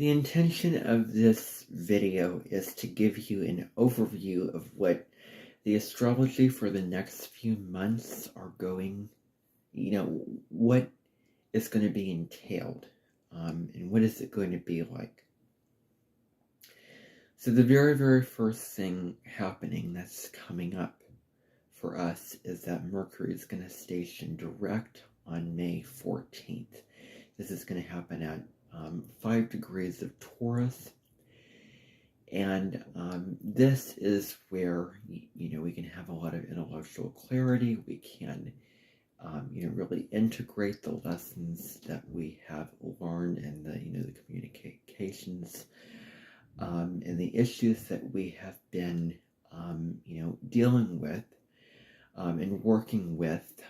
The intention of this video is to give you an overview of what the astrology for the next few months are going, what is going to be entailed, and what is it going to be like. So the very, very first thing happening that's coming up for us is that Mercury is going to station direct on May 14th. This is going to happen at 5 degrees of Taurus. And this is where, we can have a lot of intellectual clarity. We can, really integrate the lessons that we have learned in the communications and the issues that we have been, dealing with and working with,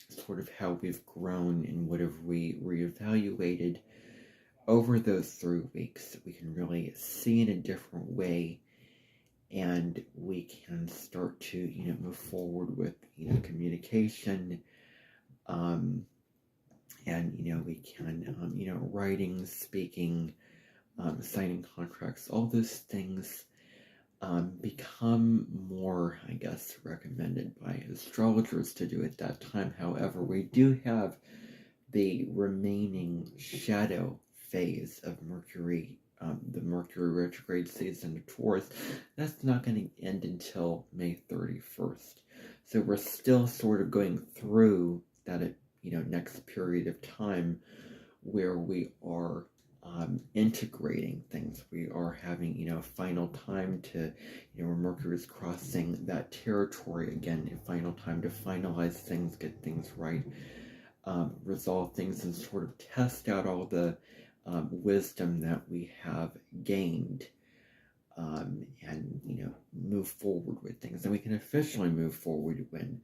sort of how we've grown and what have we reevaluated over those 3 weeks. We can really see in a different way, and we can start to, move forward with, communication, and, we can, writing, speaking, signing contracts, all those things become more, I guess, recommended by astrologers to do at that time. However, we do have the remaining shadow phase of Mercury, the Mercury retrograde season of Taurus. That's not going to end until May 31st. So we're still sort of going through that, next period of time where we are integrating things. We are having, final time to, where Mercury is crossing that territory again, a final time to finalize things, get things right, resolve things, and sort of test out all the wisdom that we have gained, and, move forward with things. And we can officially move forward when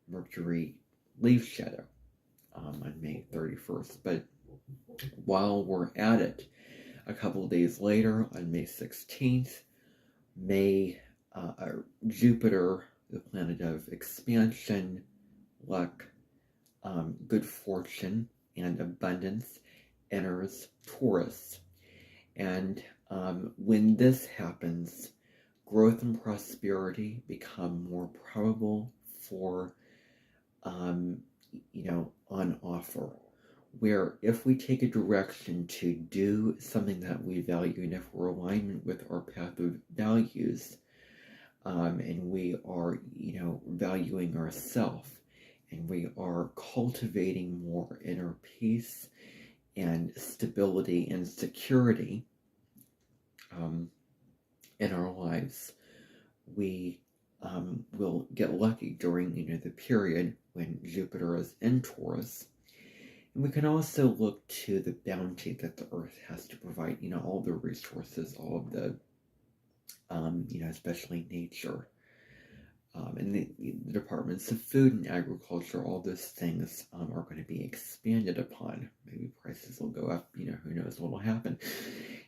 Mercury leaves shadow on May 31st. But while we're at it, a couple of days later, on May 16th, Jupiter, the planet of expansion, luck, good fortune, and abundance, enters Taurus. And when this happens, growth and prosperity become more probable for, on offer. Where if we take a direction to do something that we value, and if we're alignment with our path of values, and we are, valuing ourselves, and we are cultivating more inner peace and stability and security in our lives, we will get lucky during, the period when Jupiter is in Taurus. And we can also look to the bounty that the earth has to provide, all the resources, all of the, especially nature, and the departments of food and agriculture. All those things are going to be expanded upon. Maybe prices will go up, who knows what will happen.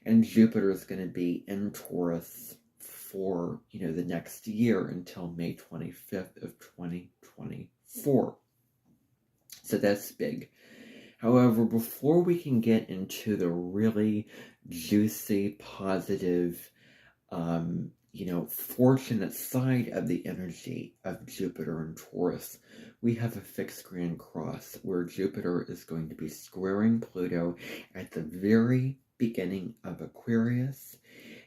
And Jupiter is going to be in Taurus for, the next year until May 25th of 2024. So that's big. However, before we can get into the really juicy, positive, fortunate side of the energy of Jupiter and Taurus, we have a fixed grand cross where Jupiter is going to be squaring Pluto at the very beginning of Aquarius,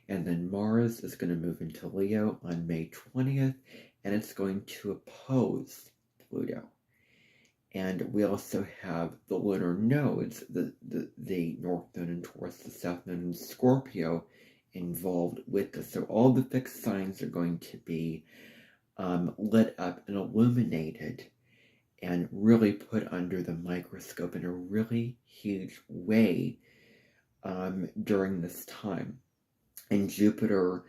and then Mars is going to move into Leo on May 20th, and it's going to oppose Pluto. And we also have the lunar nodes, the North Node in Taurus, the South Node in Scorpio, involved with this. So all the fixed signs are going to be lit up and illuminated and really put under the microscope in a really huge way during this time. And Jupiter,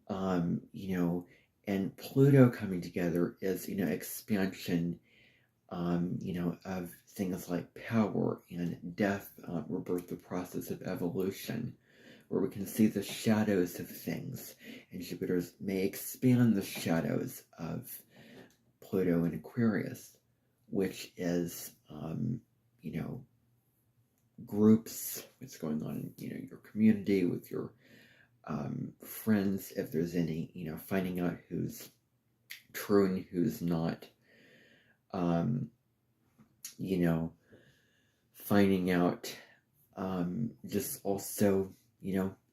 and Pluto coming together is, expansion, of things like power and death, rebirth, the process of evolution, where we can see the shadows of things, and Jupiter may expand the shadows of Pluto and Aquarius, which is, groups, what's going on in, your community, with your friends, if there's any, finding out who's true and who's not, finding out just also,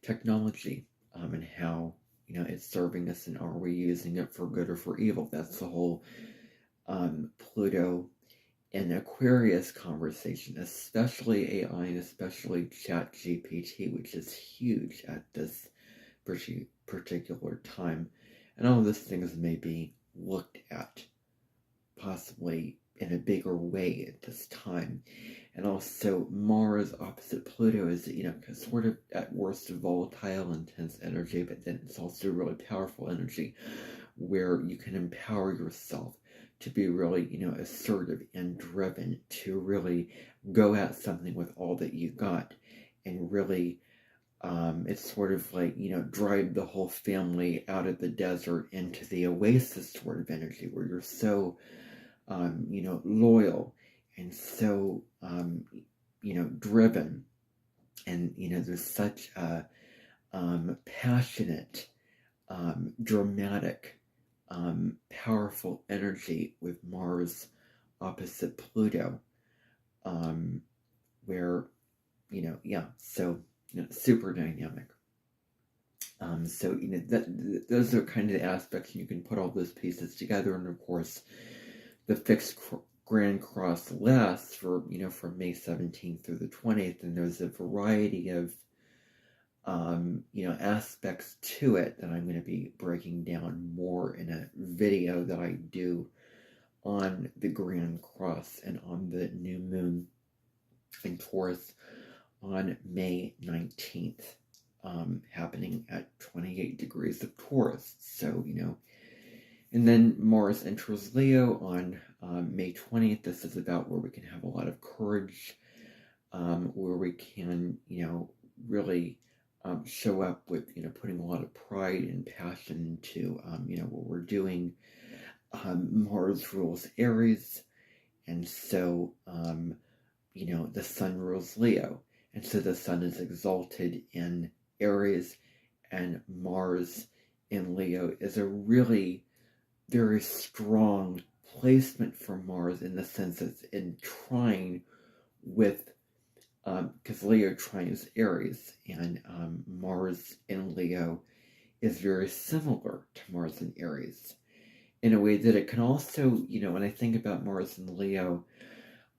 technology, and how, it's serving us, and are we using it for good or for evil? That's the whole Pluto and Aquarius conversation, especially AI and especially Chat GPT, which is huge at this particular time. And all of these things may be looked at possibly in a bigger way at this time. And also Mars opposite Pluto is, sort of at worst a volatile, intense energy, but then it's also really powerful energy where you can empower yourself to be really, assertive and driven, to really go at something with all that you got, and really, it's sort of like, drive the whole family out of the desert into the oasis sort of energy, where you're so, loyal and so, driven, and, there's such a passionate, dramatic, powerful energy with Mars opposite Pluto, where, so, super dynamic. So, those are kind of the aspects, and you can put all those pieces together, and of course, the fixed Grand Cross lasts for, from May 17th through the 20th, and there's a variety of, aspects to it that I'm going to be breaking down more in a video that I do on the Grand Cross and on the new moon in Taurus on May 19th, happening at 28 degrees of Taurus. So, and then Mars enters Leo on May 20th. This is about where we can have a lot of courage, where we can, really show up with, putting a lot of pride and passion into, what we're doing. Mars rules Aries, and so, the Sun rules Leo. And so the Sun is exalted in Aries, and Mars in Leo is a really very strong placement for Mars, in the sense that it's in trine with, because Leo trines Aries, and Mars in Leo is very similar to Mars in Aries, in a way that it can also, when I think about Mars in Leo,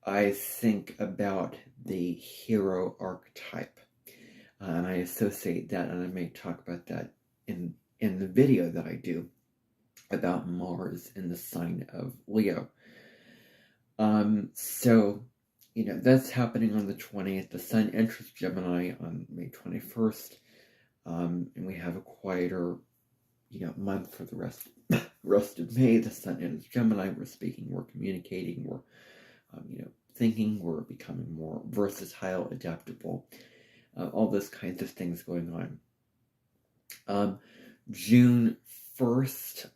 I think about the hero archetype, and I associate that, and I may talk about that in the video that I do about Mars in the sign of Leo. So, that's happening on the 20th. The Sun enters Gemini on May 21st, and we have a quieter, month for the rest of May. The Sun enters Gemini. We're speaking, we're communicating, we're, thinking, we're becoming more versatile, adaptable, all those kinds of things going on. June 1st,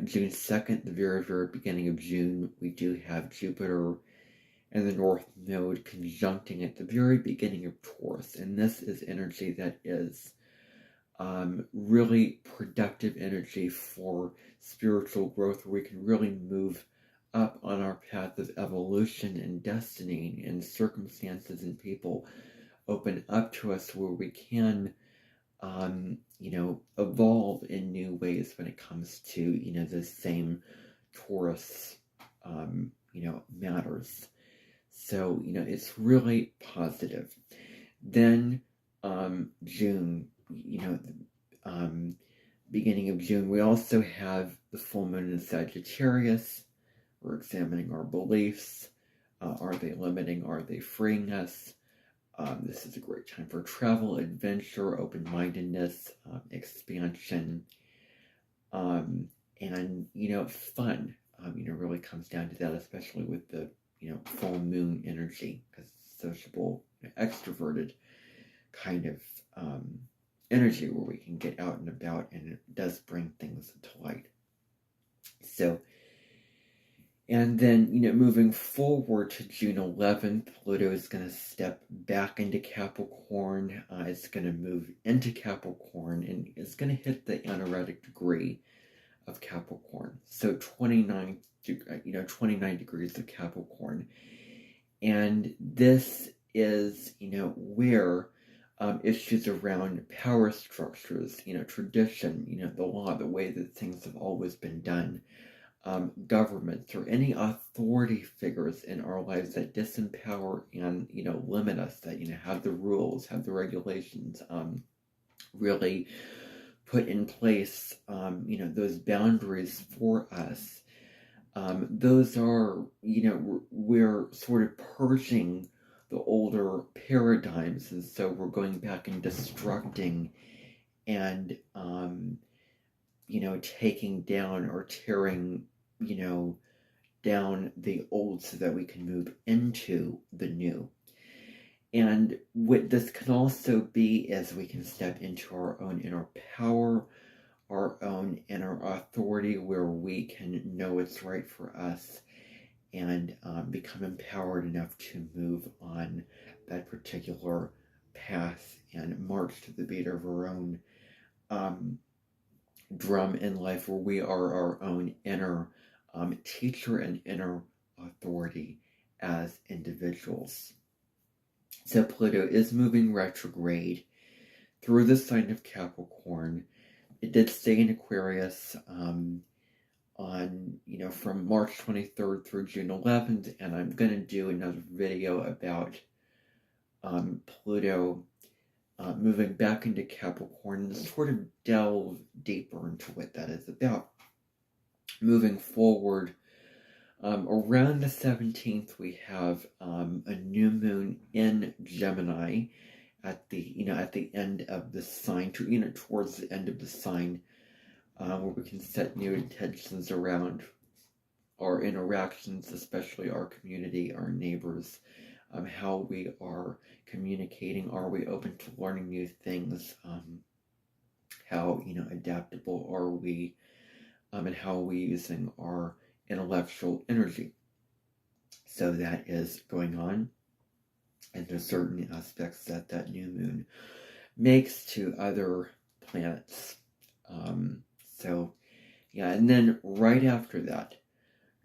June 2nd, the very, very beginning of June, we do have Jupiter and the North Node conjuncting at the very beginning of Taurus. And this is energy that is really productive energy for spiritual growth, where we can really move up on our path of evolution and destiny, and circumstances and people open up to us where we can, evolve in new ways when it comes to, the same Taurus, matters. So, it's really positive. Then, June, beginning of June, we also have the full moon in Sagittarius. We're examining our beliefs. Are they limiting? Are they freeing us? This is a great time for travel, adventure, open-mindedness, expansion, and, fun. Really comes down to that, especially with the, full moon energy, because sociable, extroverted kind of energy, where we can get out and about, and it does bring things to light. So, And then, moving forward to June 11th, Pluto is going to step back into Capricorn. It's going to move into Capricorn, and it's going to hit the aneretic degree of Capricorn. So 29 degrees of Capricorn. And this is, where issues around power structures, tradition, the law, the way that things have always been done, governments or any authority figures in our lives that disempower and limit us, that have the rules, have the regulations, really put in place those boundaries for us. Those are we're sort of purging the older paradigms, and so we're going back and destructing and taking down or tearing down the old so that we can move into the new. And what this can also be as we can step into our own inner power, our own inner authority, where we can know what's right for us and become empowered enough to move on that particular path and march to the beat of our own drum in life, where we are our own inner teacher and inner authority as individuals. So Pluto is moving retrograde through the sign of Capricorn. It did stay in Aquarius on from March 23rd through June 11th, and I'm going to do another video about Pluto moving back into Capricorn and sort of delve deeper into what that is about. Moving forward, around the 17th, we have a new moon in Gemini at the end of the sign, towards the end of the sign, where we can set new intentions around our interactions, especially our community, our neighbors, how we are communicating, are we open to learning new things, how adaptable are we, and how are we using our intellectual energy. So that is going on, and there's certain aspects that new moon makes to other planets. And then right after that,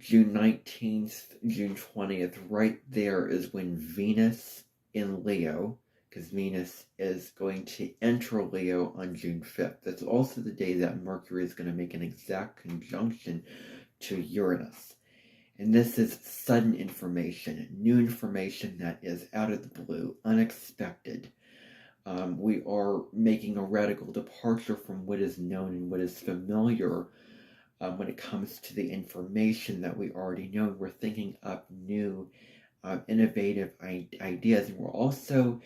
June 19th, June 20th, right there is when Venus in Leo, because Venus is going to enter Leo on June 5th. That's also the day that Mercury is going to make an exact conjunction to Uranus. And this is sudden information, new information that is out of the blue, unexpected. We are making a radical departure from what is known and what is familiar when it comes to the information that we already know. We're thinking up new, innovative ideas. And we're also,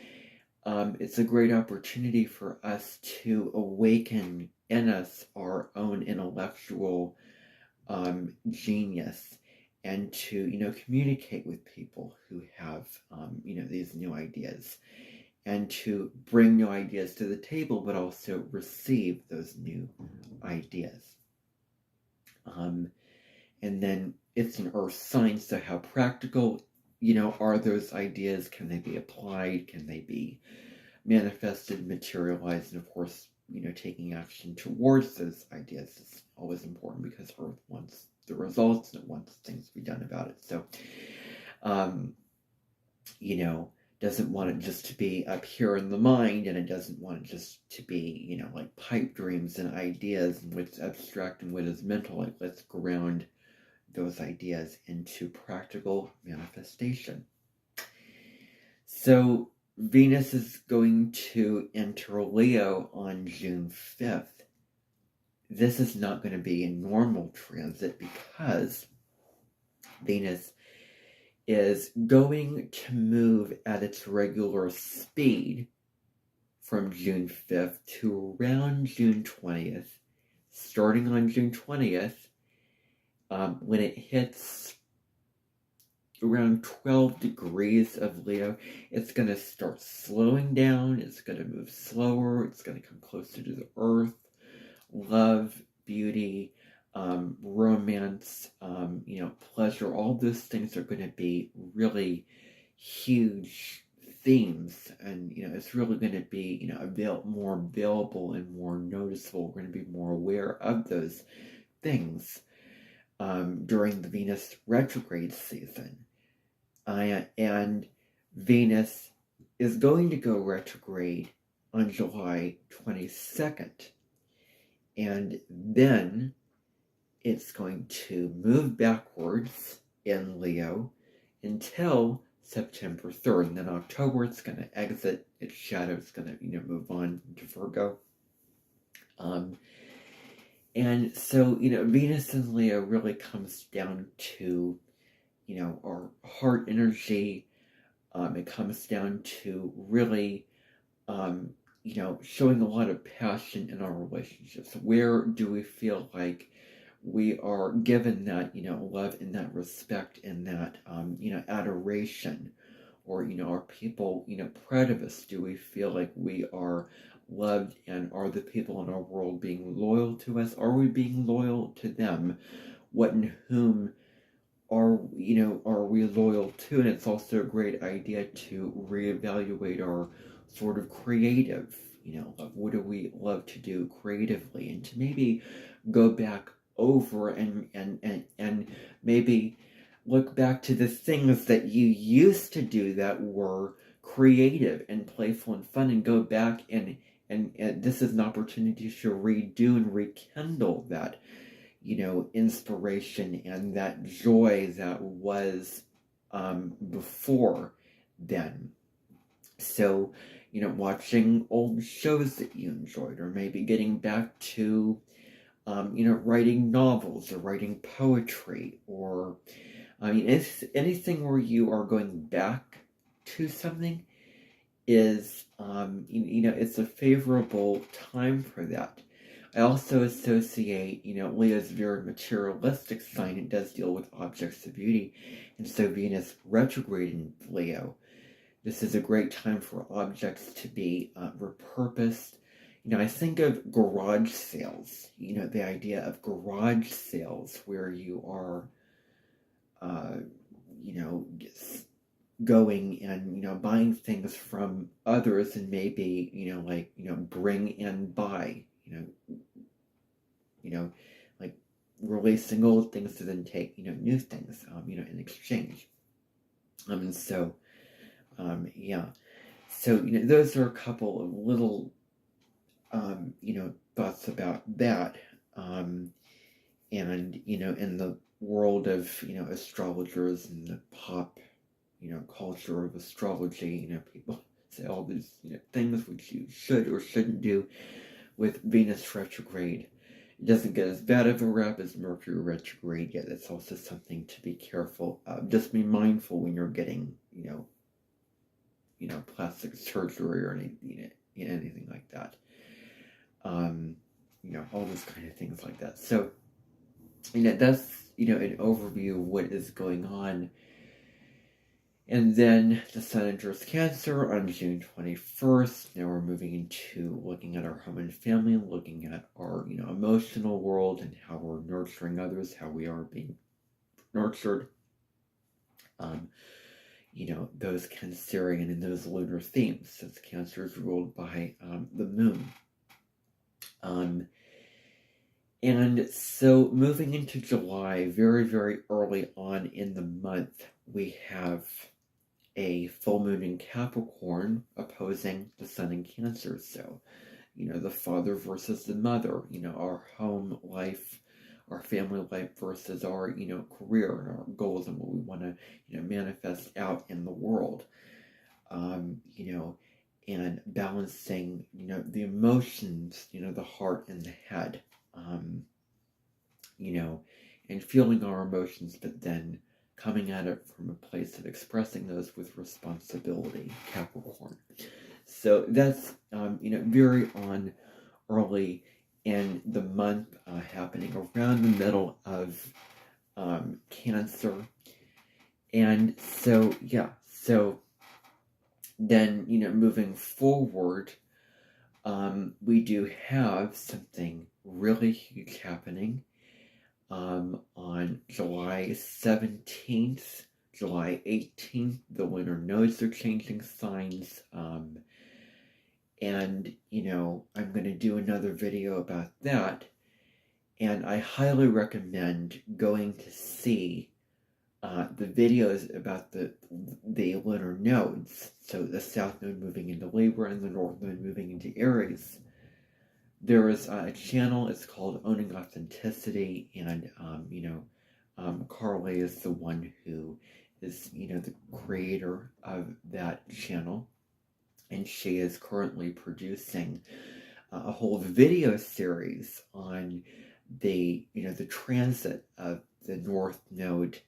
it's a great opportunity for us to awaken in us our own intellectual genius, and to, communicate with people who have, these new ideas, and to bring new ideas to the table, but also receive those new ideas. And then it's an earth sign, so how practical, are those ideas? Can they be applied? Can they be manifested, materialized? And of course, taking action towards those ideas is always important, because earth wants the results and it wants things to be done about it. So, doesn't want it just to be up here in the mind, and it doesn't want it just to be, like pipe dreams and ideas and what's abstract and what is mental. Like, let's ground those ideas into practical manifestation. So Venus is going to enter Leo on June 5th. This is not going to be a normal transit, because Venus is going to move at its regular speed from June 5th to around June 20th. Starting on June 20th, when it hits around 12 degrees of Leo, it's going to start slowing down, it's going to move slower, it's going to come closer to the earth, love, beauty, romance, pleasure. All those things are going to be really huge themes, and it's really going to be more available and more noticeable. We're going to be more aware of those things during the Venus retrograde season. And Venus is going to go retrograde on July 22nd. And then it's going to move backwards in Leo until September 3rd. And then October, it's going to exit its shadow. It's going to, move on to Virgo. And so, Venus in Leo really comes down to, our heart energy. It comes down to really, showing a lot of passion in our relationships. Where do we feel like we are given that, love and that respect and that, adoration? Or, are people, proud of us? Do we feel like we are loved, and are the people in our world being loyal to us? Are we being loyal to them? What and whom are we loyal to? And it's also a great idea to reevaluate our sort of creative, what do we love to do creatively, and to maybe go back over and maybe look back to the things that you used to do that were creative and playful and fun, and go back and this is an opportunity to redo and rekindle that inspiration and that joy that was before then. So, watching old shows that you enjoyed, or maybe getting back to, writing novels or writing poetry, or, it's anything where you are going back to something is, it's a favorable time for that. I also associate, Leo's very materialistic sign. It does deal with objects of beauty. And so Venus retrograde in Leo, this is a great time for objects to be repurposed. I think of garage sales, the idea of garage sales where you are, going and, buying things from others, and maybe, bring and buy, like releasing old things to then take, new things, in exchange. And so, yeah. So, those are a couple of little, thoughts about that. And, in the world of, astrologers and the pop, culture of astrology, people say all these, things which you should or shouldn't do with Venus retrograde. It doesn't get as bad of a rap as Mercury retrograde, yet it's also something to be careful of. Just be mindful when you're getting, plastic surgery or anything like that. All those kind of things like that. So, that's, an overview of what is going on. And then the Sun enters Cancer on June 21st. Now we're moving into looking at our home and family, looking at our, emotional world and how we're nurturing others, how we are being nurtured. Those Cancerian and those lunar themes, since Cancer is ruled by the moon. And so moving into July, very, very early on in the month, we have a full moon in Capricorn opposing the Sun in Cancer. So, the father versus the mother, our home life, our family life versus our, career and our goals and what we want to, manifest out in the world. And balancing, the emotions, the heart and the head, and feeling our emotions, but then coming at it from a place of expressing those with responsibility, Capricorn. So that's, very on early in the month, happening around the middle of Cancer. And so, yeah, so then, moving forward, we do have something really huge happening. on July 17th, July 18th, the lunar nodes are changing signs. And, I'm going to do another video about that. And I highly recommend going to see the videos about the lunar nodes. So the South Node moving into Libra and the North Node moving into Aries. There is a channel, it's called Owning Authenticity, and, Carly is the one who is, the creator of that channel, and she is currently producing a whole video series on the transit of the North Node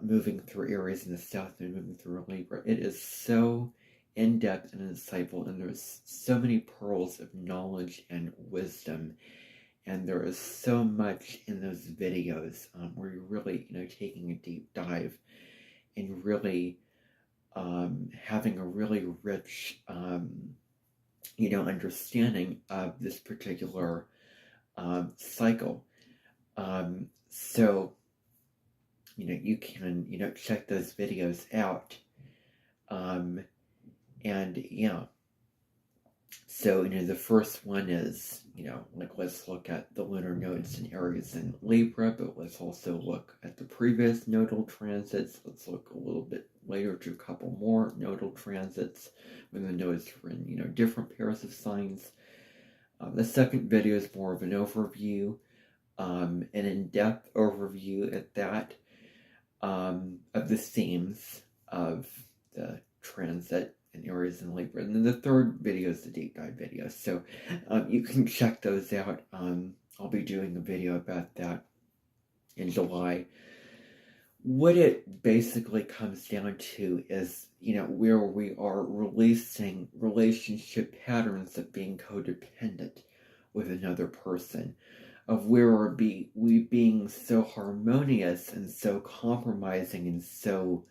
moving through Aries and the South Node moving through Libra. It is so in-depth and insightful, and there's so many pearls of knowledge and wisdom, and there is so much in those videos where you're really taking a deep dive and really having a really rich understanding of this particular cycle. So you can check those videos out. And yeah, so the first one is let's look at the lunar nodes in Aries and Libra, but let's also look at the previous nodal transits. Let's look a little bit later to a couple more nodal transits when the nodes are in different pairs of signs. The second video is more of an overview, an in-depth overview at that, of the themes of the transit in Aries and Libra. And then the third video is the deep dive video. So you can check those out. I'll be doing a video about that in July. What it basically comes down to is, where we are releasing relationship patterns of being codependent with another person, of where we being so harmonious and so compromising and so,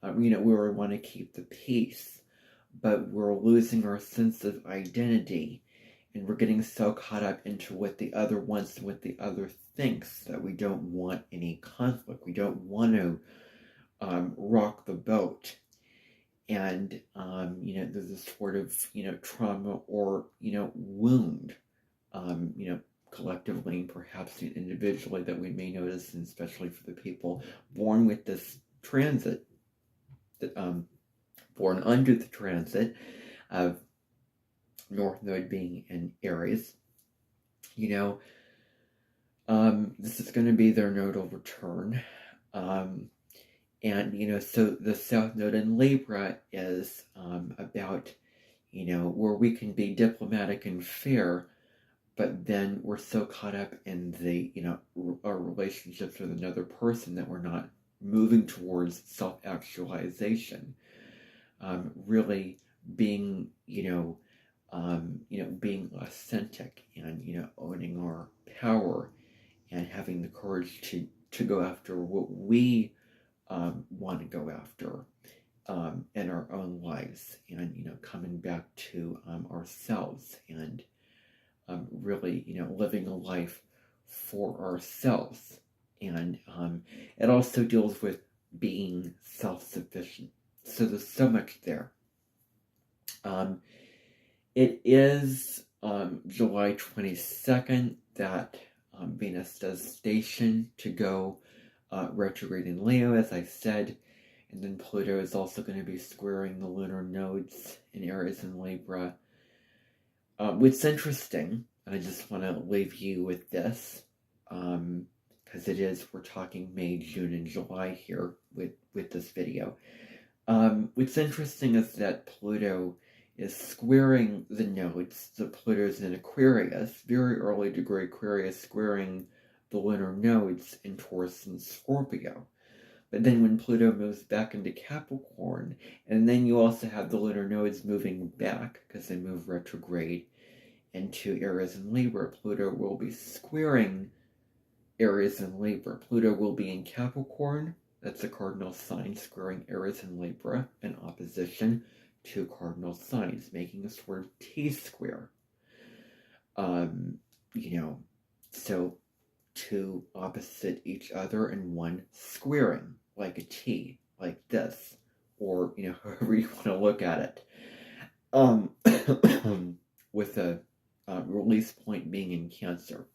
where we want to keep the peace, but we're losing our sense of identity, and we're getting so caught up into what the other wants and what the other thinks that we don't want any conflict. We don't want to rock the boat. And, there's a sort of, trauma or, wound, collectively and perhaps individually that we may notice, and especially for the people born with this transit, born under the transit of North Node being in Aries. This is going to be their nodal return. And, so the South Node in Libra is about, where we can be diplomatic and fair, but then we're so caught up in the, our relationships with another person that we're not moving towards self-actualization. Really being, being authentic and, owning our power and having the courage to go after what we want to go after in our own lives, and, coming back to ourselves and really, living a life for ourselves. And it also deals with being self-sufficient. So there's so much there. It is July 22nd that Venus does station to go retrograde in Leo, as I said. And then Pluto is also going to be squaring the lunar nodes in Aries and Libra. What's interesting, and I just want to leave you with this, because we're talking May, June, and July here with this video. What's interesting is that Pluto is squaring the nodes. So Pluto's in Aquarius, very early degree Aquarius, squaring the lunar nodes in Taurus and Scorpio. But then when Pluto moves back into Capricorn, and then you also have the lunar nodes moving back, because they move retrograde into Aries and Libra, Pluto will be squaring Aries and Libra. Pluto will be in Capricorn, that's a cardinal sign, squaring Aries and Libra, in opposition to cardinal signs, making a sort of T-square. So two opposite each other and one squaring, like a T, like this, or, you know, however you want to look at it. With a release point being in Cancer.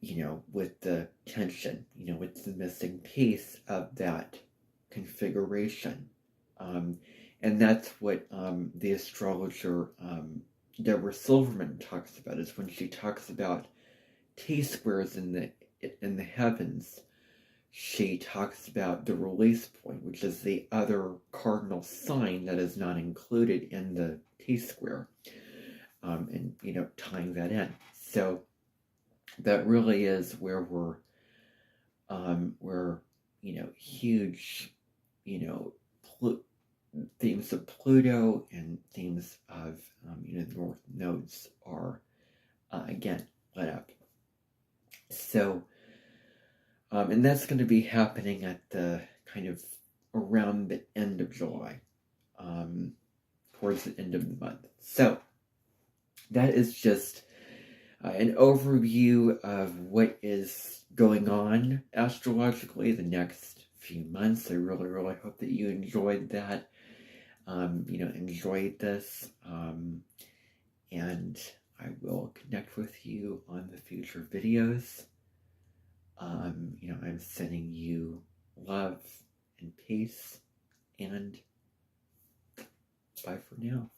You know, with the tension, you know, with the missing piece of that configuration. And that's what the astrologer Deborah Silverman talks about, is when she talks about T-squares in the heavens, she talks about the release point, which is the other cardinal sign that is not included in the T-square, and, you know, tying that in. So that really is where we're, you know, huge, you know, themes of Pluto and themes of, you know, the North nodes are, again, lit up. So, and that's going to be happening at the kind of around the end of July, towards the end of the month. So, that is just an overview of what is going on astrologically the next few months. I really, really hope that you enjoyed that. You know, enjoyed this. And I will connect with you on the future videos. You know, I'm sending you love and peace, and bye for now.